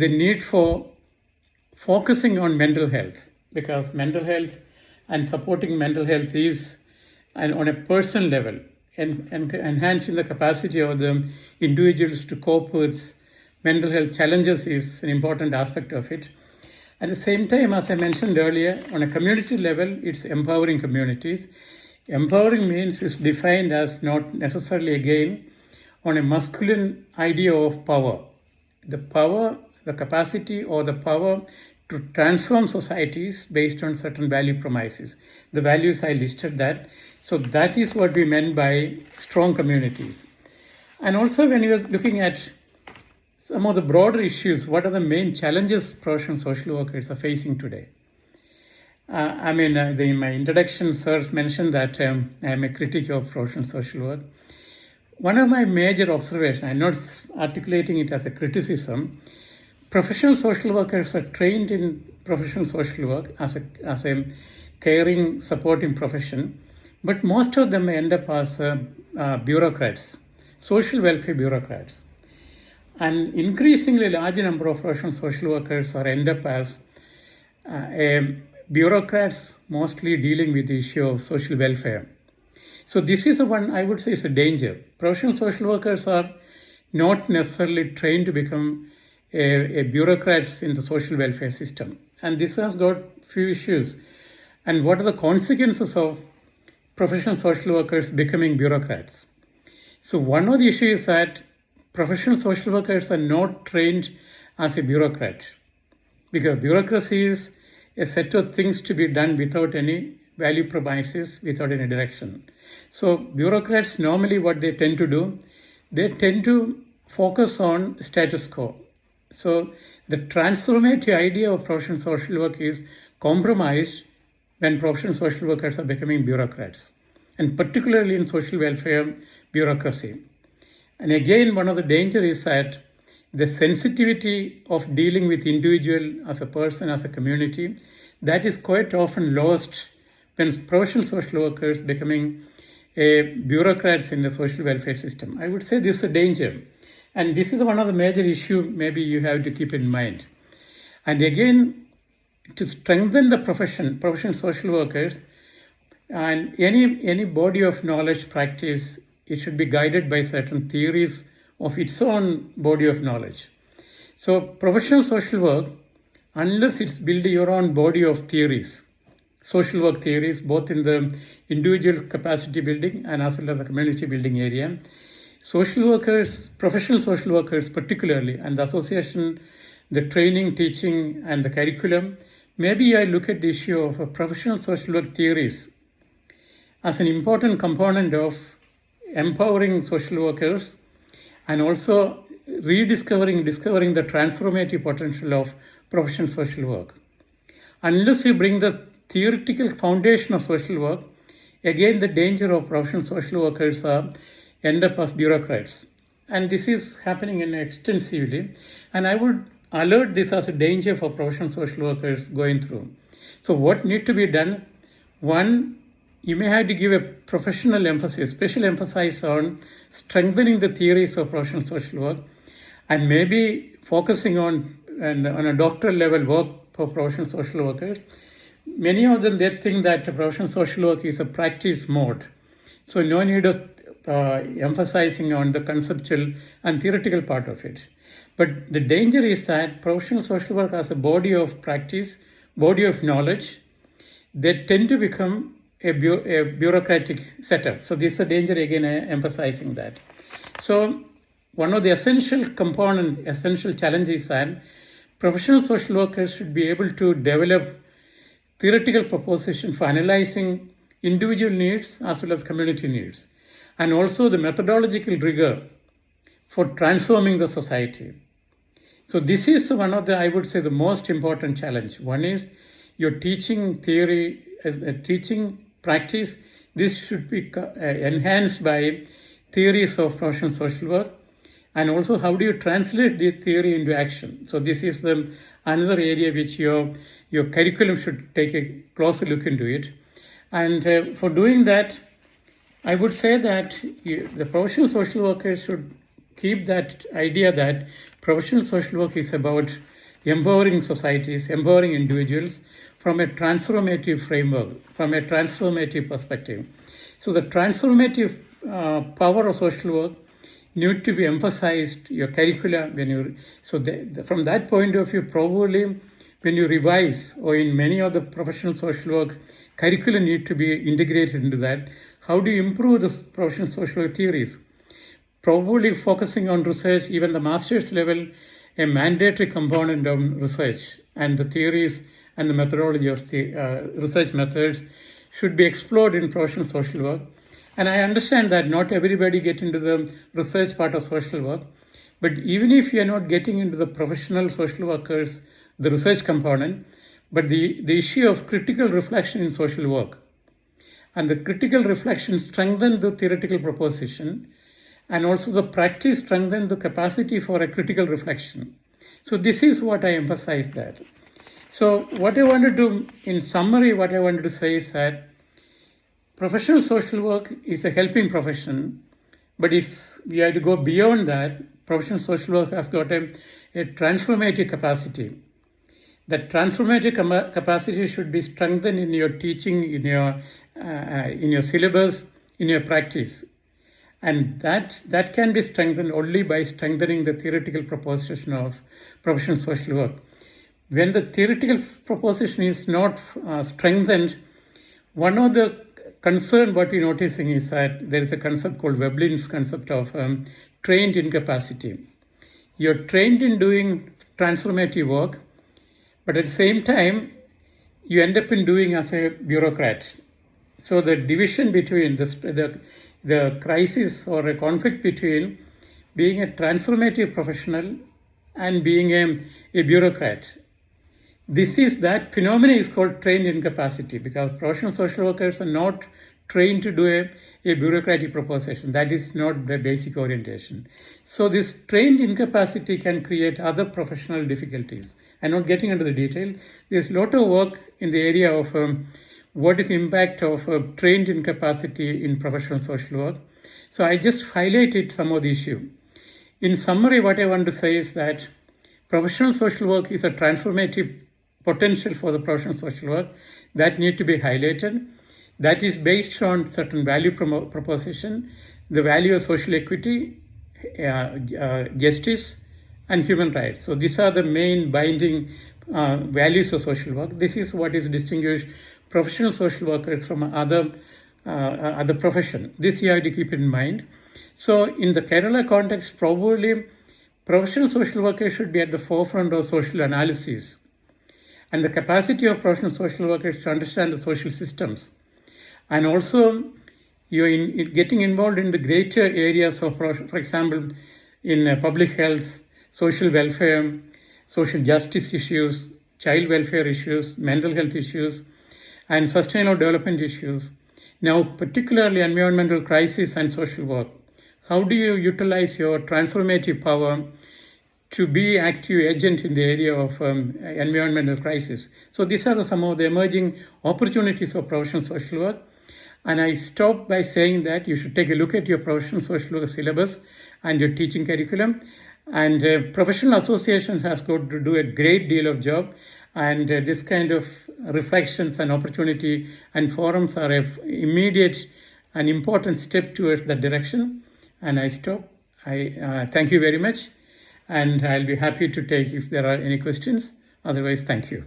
the need for focusing on mental health, because mental health and supporting mental health is, and on a personal level, and enhancing the capacity of the individuals to cope with mental health challenges is an important aspect of it. At the same time, as I mentioned earlier, on a community level, it's empowering communities. Empowering means is defined as not necessarily, again, on a masculine idea of power. The power, the capacity or the power to transform societies based on certain value promises. The values I listed that. So that is what we meant by strong communities. And also when you are looking at some of the broader issues, what are the main challenges professional social workers are facing today? In my introduction, sir mentioned that I am a critic of professional social work. One of my major observations, I'm not articulating it as a criticism, professional social workers are trained in professional social work as a caring, supporting profession, but most of them end up as bureaucrats, social welfare bureaucrats. An increasingly large number of professional social workers are end up as bureaucrats, mostly dealing with the issue of social welfare. So this is one, I would say, is a danger. Professional social workers are not necessarily trained to become a bureaucrats in the social welfare system. And this has got few issues. And what are the consequences of professional social workers becoming bureaucrats? So one of the issues is that professional social workers are not trained as a bureaucrat, because bureaucracy is a set of things to be done without any value promises, without any direction. So bureaucrats normally what they tend to do, they tend to focus on status quo. So the transformative idea of professional social work is compromised when professional social workers are becoming bureaucrats, and particularly in social welfare bureaucracy. And again, one of the dangers is that the sensitivity of dealing with individual as a person, as a community, that is quite often lost when professional social workers becoming bureaucrats in the social welfare system. I would say this is a danger. And this is one of the major issues maybe you have to keep in mind. And again, to strengthen the professional social workers, and any body of knowledge practice, it should be guided by certain theories of its own body of knowledge. So professional social work, unless it's build your own body of theories, social work theories, both in the individual capacity building and as well as the community building area, social workers, professional social workers particularly, and the association, the training, teaching, and the curriculum, maybe I look at the issue of professional social work theories as an important component of empowering social workers and also discovering the transformative potential of professional social work. Unless you bring the theoretical foundation of social work, again the danger of professional social workers end up as bureaucrats. And this is happening extensively. And I would alert this as a danger for professional social workers going through. So what needs to be done? One, you may have to give a professional emphasis, special emphasis on strengthening the theories of professional social work, and maybe focusing on a doctoral level work for professional social workers. Many of them, they think that professional social work is a practice mode. So no need of emphasizing on the conceptual and theoretical part of it. But the danger is that professional social work as a body of practice, body of knowledge, they tend to become a bureaucratic setup. So this is a danger, again, emphasizing that. So one of the essential challenges is that professional social workers should be able to develop theoretical proposition for analyzing individual needs as well as community needs, and also the methodological rigor for transforming the society. So this is one of the, I would say, the most important challenge. One is your teaching theory, teaching practice. This should be enhanced by theories of professional social work, and also how do you translate the theory into action. So this is another area which your curriculum should take a closer look into it. And for doing that, I would say that the professional social workers should keep that idea that professional social work is about empowering societies, empowering individuals from a transformative framework, from a transformative perspective. So the transformative power of social work need to be emphasized, your curricula, from that point of view, probably when you revise, or in many of the professional social work, curricula need to be integrated into that. How do you improve the professional social work theories? Probably focusing on research, even the master's level, a mandatory component of research, and the theories and the methodology of the research methods should be explored in professional social work. And I understand that not everybody get into the research part of social work, but even if you are not getting into the professional social workers, the research component, but the issue of critical reflection in social work, and the critical reflection strengthen the theoretical proposition, and also the practice strengthen the capacity for a critical reflection. So this is what I emphasize that. So what I wanted to, in summary, what I wanted to say is that professional social work is a helping profession, but we have to go beyond that. Professional social work has got a transformative capacity. That transformative capacity should be strengthened in your teaching, in your syllabus, in your practice. And that can be strengthened only by strengthening the theoretical proposition of professional social work. When the theoretical proposition is not strengthened, one of the concern what we're noticing is that there is a concept called Veblen's concept of trained incapacity. You're trained in doing transformative work, but at the same time, you end up in doing as a bureaucrat. So the division between the crisis or a conflict between being a transformative professional and being a bureaucrat. That phenomenon is called trained incapacity, because professional social workers are not trained to do a bureaucratic proposition. That is not the basic orientation. So this trained incapacity can create other professional difficulties. I'm not getting into the detail. There's a lot of work in the area of what is the impact of trained incapacity in professional social work. So I just highlighted some of the issue. In summary, what I want to say is that professional social work is a transformative potential for the professional social work that need to be highlighted. That is based on certain value proposition, the value of social equity, justice, and human rights. So these are the main binding values of social work. This is what is distinguished professional social workers from other profession. This you have to keep in mind. So in the Kerala context, probably professional social workers should be at the forefront of social analysis, and the capacity of professional social workers to understand the social systems. And also, you're getting involved in the greater areas of, for example, in public health, social welfare, social justice issues, child welfare issues, mental health issues, and sustainable development issues. Now, particularly environmental crisis and social work. How do you utilize your transformative power to be active agent in the area of environmental crisis? So these are some of the emerging opportunities of professional social work. And I stop by saying that you should take a look at your professional social work syllabus and your teaching curriculum. And professional association has got to do a great deal of job. And this kind of reflections and opportunity and forums are an immediate and important step towards that direction. And I stop. I thank you very much. And I'll be happy to take if there are any questions. Otherwise, thank you.